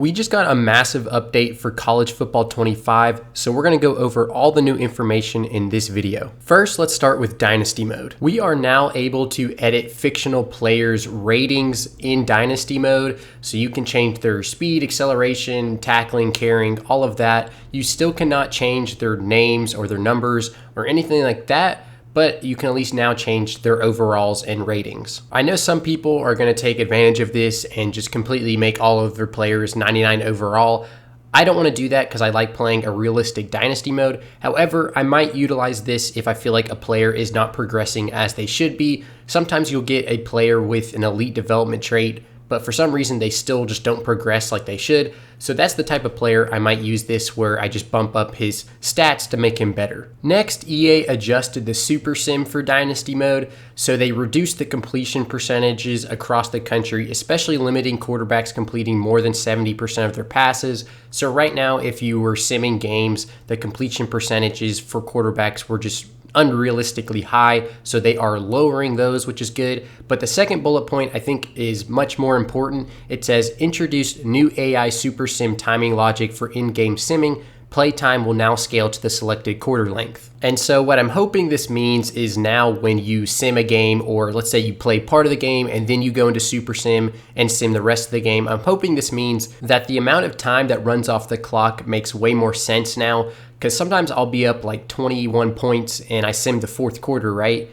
We just got a massive update for College Football 25, so we're going to go over all the new information in this video. First, let's start with Dynasty mode. We are now able to edit fictional players' ratings in Dynasty mode, so you can change their speed, acceleration, tackling, carrying, all of that. You still cannot change their names or their numbers or anything like that, but you can at least now change their overalls and ratings. I know some people are going to take advantage of this and just completely make all of their players 99 overall. I don't want to do that because I like playing a realistic Dynasty mode. However, I might utilize this if I feel like a player is not progressing as they should be. Sometimes you'll get a player with an elite development trait, but for some reason they still just don't progress like they should. So that's the type of player I might use this, where I just bump up his stats to make him better. Next, EA adjusted the Super Sim for Dynasty mode, so they reduced the completion percentages across the country, especially limiting quarterbacks completing more than 70% of their passes. So right now, if you were simming games, the completion percentages for quarterbacks were just unrealistically high, so they are lowering those, which is good. But the second bullet point I think is much more important. It says introduced new AI Super Sim timing logic for in-game simming. Playtime will now scale to the selected quarter length. And so what I'm hoping this means is now when you sim a game, or let's say you play part of the game and then you go into Super Sim and sim the rest of the game, I'm hoping this means that the amount of time that runs off the clock makes way more sense now. Because sometimes I'll be up like 21 points and I sim the fourth quarter, right?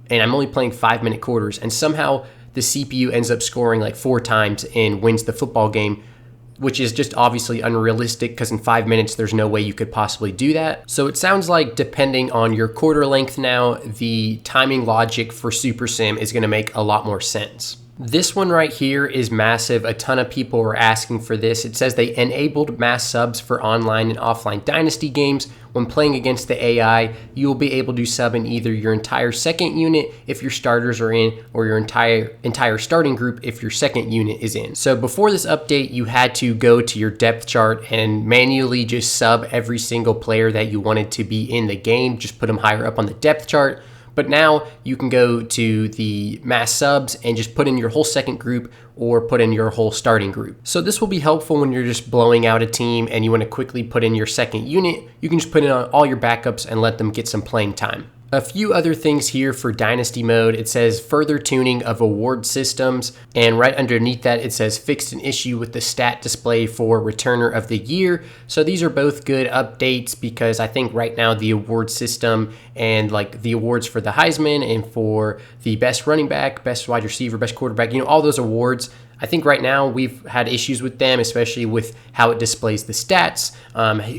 And I'm only playing 5-minute quarters, and somehow the CPU ends up scoring like 4 times and wins the football game, which is just obviously unrealistic because in 5 minutes, there's no way you could possibly do that. So it sounds like depending on your quarter length now, the timing logic for Super Sim is going to make a lot more sense. This one right here is massive. A ton of people were asking for this. It says they enabled mass subs for online and offline Dynasty games. When playing against the AI, you will be able to sub in either your entire second unit if your starters are in, or your entire starting group if your second unit is in. So before this update, you had to go to your depth chart and manually just sub every single player that you wanted to be in the game, just put them higher up on the depth chart. But now you can go to the mass subs and just put in your whole second group or put in your whole starting group. So this will be helpful when you're just blowing out a team and you want to quickly put in your second unit. You can just put in all your backups and let them get some playing time. A few other things here for Dynasty mode. It says further tuning of award systems, and right underneath that it says fixed an issue with the stat display for returner of the year. So these are both good updates, because I think right now the award system and like the awards for the Heisman and for the best running back, best wide receiver, best quarterback, all those awards, I think right now we've had issues with them, especially with how it displays the stats,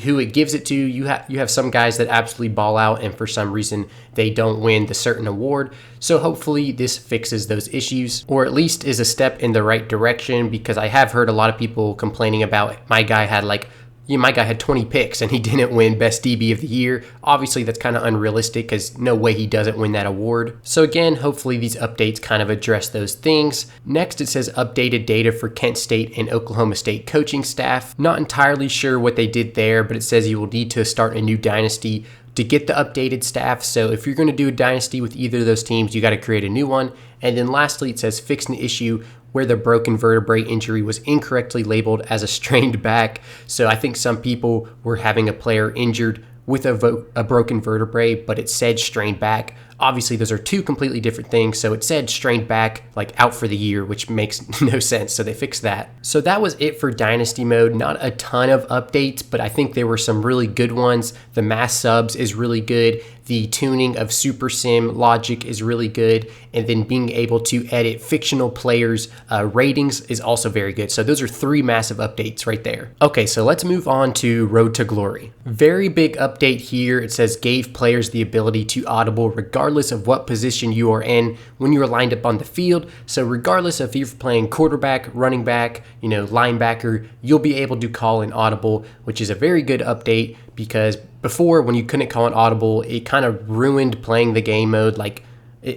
who it gives it to. You have some guys that absolutely ball out, and for some reason they don't win the certain award. So hopefully this fixes those issues, or at least is a step in the right direction, because I have heard a lot of people complaining about my guy had 20 picks and he didn't win Best DB of the Year. Obviously, that's kind of unrealistic because no way he doesn't win that award. So again, hopefully these updates kind of address those things. Next, it says updated data for Kent State and Oklahoma State coaching staff. Not entirely sure what they did there, but it says you will need to start a new dynasty to get the updated staff. So if you're going to do a dynasty with either of those teams, you got to create a new one. And then lastly, it says fix an issue where the broken vertebrae injury was incorrectly labeled as a strained back. So I think some people were having a player injured with a broken vertebrae, but it said strained back. Obviously, those are two completely different things. So it said strained back, like out for the year, which makes no sense. So they fixed that. So that was it for Dynasty mode. Not a ton of updates, but I think there were some really good ones. The mass subs is really good. The tuning of Super Sim logic is really good. And then being able to edit fictional players' ratings is also very good. So those are 3 massive updates right there. Okay, so let's move on to Road to Glory. Very big update here. It says gave players the ability to audible regardless of what position you are in when you are lined up on the field. So regardless if you're playing quarterback, running back, linebacker, you'll be able to call an audible, which is a very good update, because before, when you couldn't call an audible, it kind of ruined playing the game mode.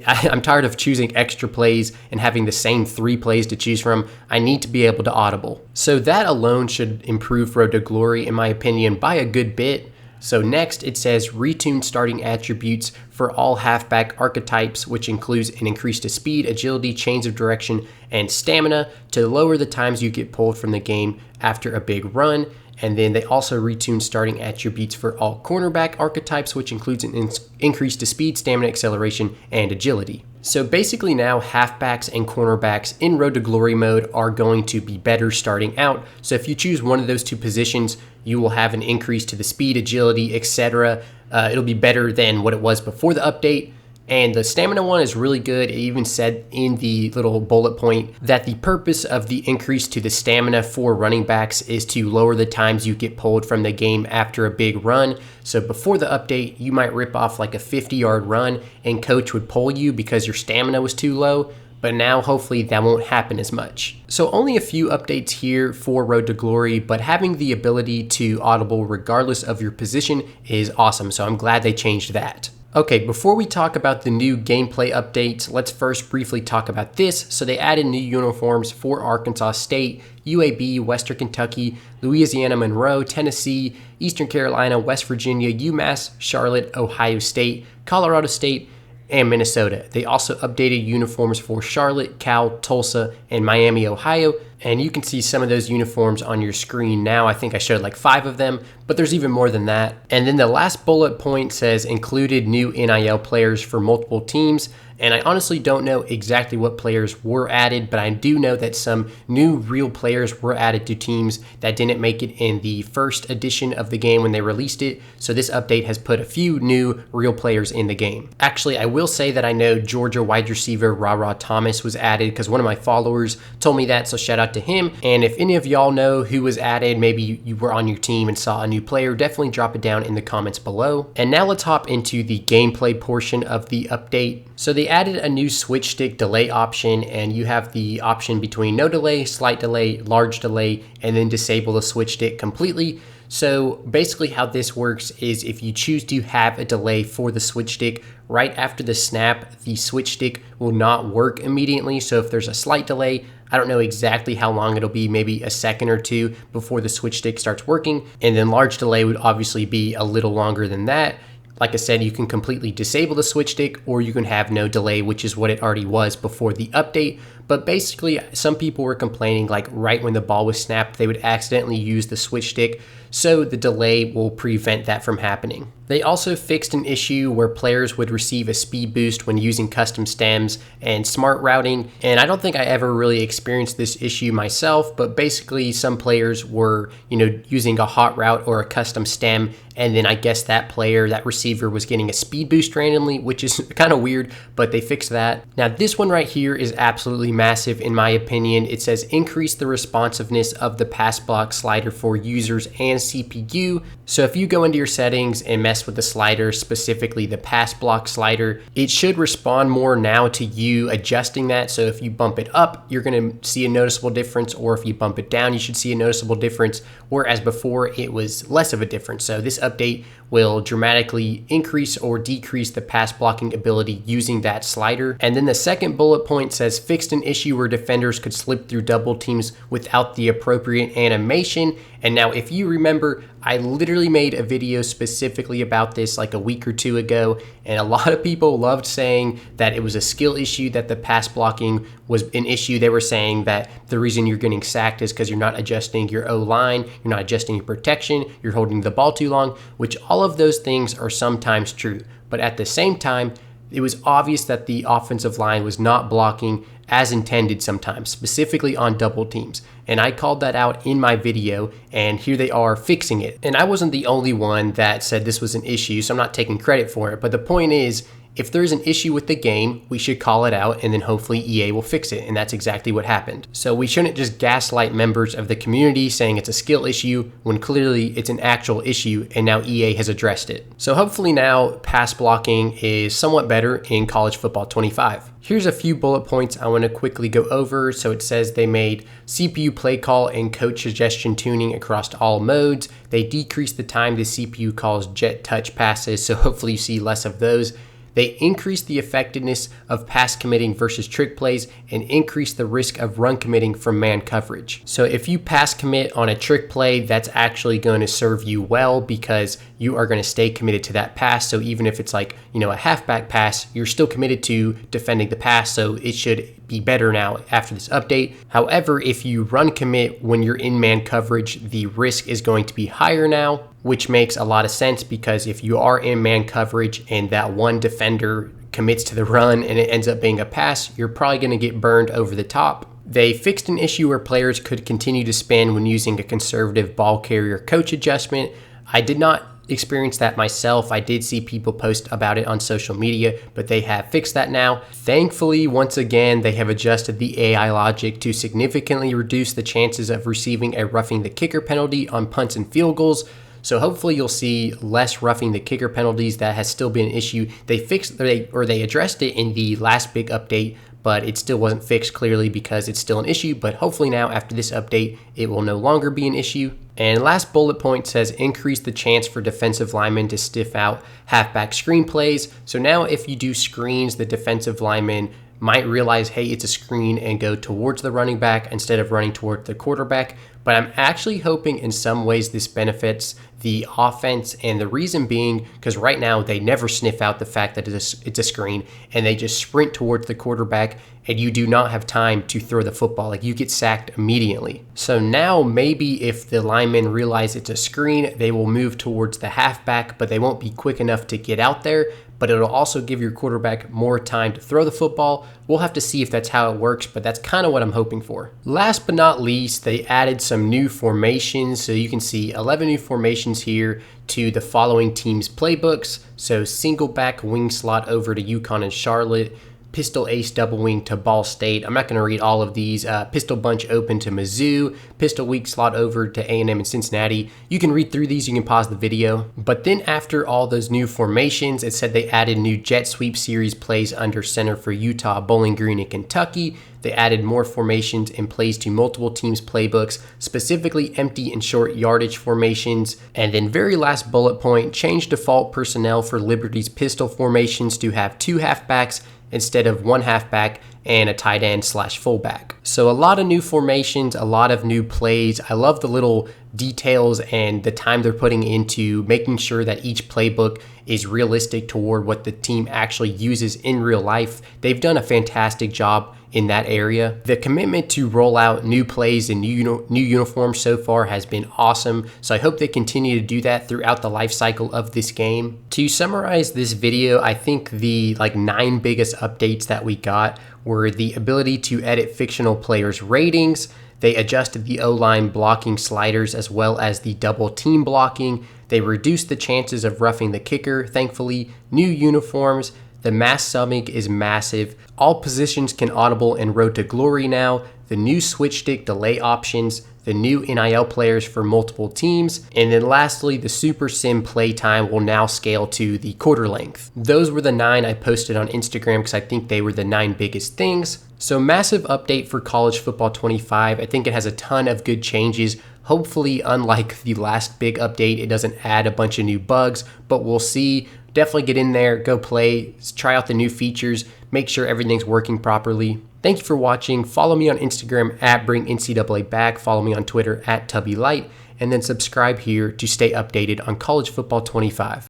I'm tired of choosing extra plays and having the same 3 plays to choose from. I need to be able to audible. So that alone should improve Road to Glory, in my opinion, by a good bit. So next it says retune starting attributes for all halfback archetypes, which includes an increase to speed, agility, change of direction, and stamina to lower the times you get pulled from the game after a big run. And then they also retune starting attributes for all cornerback archetypes, which includes an increase to speed, stamina, acceleration, and agility. So basically now halfbacks and cornerbacks in Road to Glory mode are going to be better starting out. So if you choose one of those two positions, you will have an increase to the speed, agility, etc. It'll be better than what it was before the update. And the stamina one is really good. It even said in the little bullet point that the purpose of the increase to the stamina for running backs is to lower the times you get pulled from the game after a big run. So before the update, you might rip off like a 50-yard run and coach would pull you because your stamina was too low. But now hopefully that won't happen as much. So only a few updates here for Road to Glory, but having the ability to audible regardless of your position is awesome. So I'm glad they changed that. Okay, before we talk about the new gameplay updates, let's first briefly talk about this. So they added new uniforms for Arkansas State, UAB, Western Kentucky, Louisiana Monroe, Tennessee, Eastern Carolina, West Virginia, UMass, Charlotte, Ohio State, Colorado State, and Minnesota. They also updated uniforms for Charlotte, Cal, Tulsa, and Miami, Ohio. And you can see some of those uniforms on your screen now. I think I showed like 5 of them, but there's even more than that. And then the last bullet point says included new NIL players for multiple teams. And I honestly don't know exactly what players were added, but I do know that some new real players were added to teams that didn't make it in the first edition of the game when they released it. So this update has put a few new real players in the game. Actually, I will say that I know Georgia wide receiver Ra Thomas was added because one of my followers told me that, so shout out to him. And if any of y'all know who was added, maybe you were on your team and saw a new player, definitely drop it down in the comments below. And now let's hop into the gameplay portion of the update. So they added a new switch stick delay option, and you have the option between no delay, slight delay, large delay, and then disable the switch stick completely. So basically how this works is if you choose to have a delay for the switch stick, right after the snap, the switch stick will not work immediately. So if there's a slight delay, I don't know exactly how long it'll be, maybe a second or two before the switch stick starts working. And then large delay would obviously be a little longer than that. Like I said, you can completely disable the switch stick or you can have no delay, which is what it already was before the update. But basically, some people were complaining like right when the ball was snapped, they would accidentally use the switch stick. So the delay will prevent that from happening. They also fixed an issue where players would receive a speed boost when using custom stems and smart routing. And I don't think I ever really experienced this issue myself, but basically some players were, using a hot route or a custom stem. And then I guess that player, that receiver was getting a speed boost randomly, which is kind of weird, but they fixed that. Now this one right here is absolutely massive in my opinion. It says increase the responsiveness of the pass block slider for users and CPU. So if you go into your settings and mess with the slider, specifically the pass block slider, it should respond more now to you adjusting that. So if you bump it up, you're going to see a noticeable difference, or if you bump it down, you should see a noticeable difference, whereas before it was less of a difference. So this update will dramatically increase or decrease the pass blocking ability using that slider. And then the second bullet point says fixed an issue where defenders could slip through double teams without the appropriate animation. And now if you remember, I literally made a video specifically about this like a week or two ago, and a lot of people loved saying that it was a skill issue, that the pass blocking was an issue. They were saying that the reason you're getting sacked is because you're not adjusting your O-line, you're not adjusting your protection, you're holding the ball too long, which all of those things are sometimes true. But at the same time, it was obvious that the offensive line was not blocking as intended sometimes, specifically on double teams. And I called that out in my video, and here they are fixing it. And I wasn't the only one that said this was an issue, so I'm not taking credit for it. But the point is, if there's an issue with the game, we should call it out, and then hopefully EA will fix it, and that's exactly what happened. So we shouldn't just gaslight members of the community saying it's a skill issue when clearly it's an actual issue, and now EA has addressed it. So hopefully now pass blocking is somewhat better in College Football 25. Here's a few bullet points I want to quickly go over. So it says they made CPU play call and coach suggestion tuning across all modes. They decreased the time the CPU calls jet touch passes, so hopefully you see less of those. They increase the effectiveness of pass committing versus trick plays and increase the risk of run committing from man coverage. So if you pass commit on a trick play, that's actually going to serve you well because you are going to stay committed to that pass. So even if it's like, a halfback pass, you're still committed to defending the pass. So it should be better now after this update. However, if you run commit when you're in man coverage, the risk is going to be higher now, which makes a lot of sense because if you are in man coverage and that one defender commits to the run and it ends up being a pass, you're probably going to get burned over the top. They fixed an issue where players could continue to spin when using a conservative ball carrier coach adjustment. I did not experience that myself. I did see people post about it on social media, but they have fixed that now. Thankfully, once again, they have adjusted the AI logic to significantly reduce the chances of receiving a roughing the kicker penalty on punts and field goals. So hopefully you'll see less roughing the kicker penalties. That has still been an issue. They addressed it in the last big update, but it still wasn't fixed clearly because it's still an issue. But hopefully now after this update, it will no longer be an issue. And last bullet point says increase the chance for defensive linemen to stiff out halfback screen plays. So now if you do screens, the defensive linemen might realize, hey, it's a screen and go towards the running back instead of running towards the quarterback. But I'm actually hoping in some ways this benefits the offense, and the reason being because right now they never sniff out the fact that it's a screen and they just sprint towards the quarterback and you do not have time to throw the football. Like, you get sacked immediately. So now maybe if the linemen realize it's a screen, they will move towards the halfback, but they won't be quick enough to get out there. But it'll also give your quarterback more time to throw the football. We'll have to see if that's how it works, but that's kind of what I'm hoping for. Last but not least, they added some new formations. So you can see 11 new formations here to the following teams' playbooks. So single back wing slot over to UConn and Charlotte, pistol ace double wing to Ball State. I'm not going to read all of these. Pistol bunch open to Mizzou, pistol weak slot over to A&M and Cincinnati. You can read through these, you can pause the video. But then after all those new formations, it said they added new jet sweep series plays under center for Utah, Bowling Green, and Kentucky. They added more formations and plays to multiple teams' playbooks, specifically empty and short yardage formations. And then very last bullet point, change default personnel for Liberty's pistol formations to have 2 halfbacks instead of 1 halfback and a tight end / fullback. So a lot of new formations, a lot of new plays. I love the little details and the time they're putting into making sure that each playbook is realistic toward what the team actually uses in real life. They've done a fantastic job in that area. The commitment to roll out new plays and new uniforms so far has been awesome. So I hope they continue to do that throughout the life cycle of this game. To summarize this video, I think the 9 biggest updates that we got were the ability to edit fictional players' ratings. They adjusted the O-line blocking sliders as well as the double team blocking. They reduced the chances of roughing the kicker, thankfully. New uniforms. The mass subbing is massive. All positions can audible and road to glory now. The new switch stick delay options. The new NIL players for multiple teams. And then lastly, the Super Sim playtime will now scale to the quarter length. Those were the 9 I posted on Instagram because I think they were the 9 biggest things. So massive update for College Football 25. I think it has a ton of good changes. Hopefully, unlike the last big update, it doesn't add a bunch of new bugs, but we'll see. Definitely get in there, go play, try out the new features, make sure everything's working properly. Thank you for watching. Follow me on Instagram at BringNCAA Follow me on Twitter at TubbyLight, and then subscribe here to stay updated on College Football 25.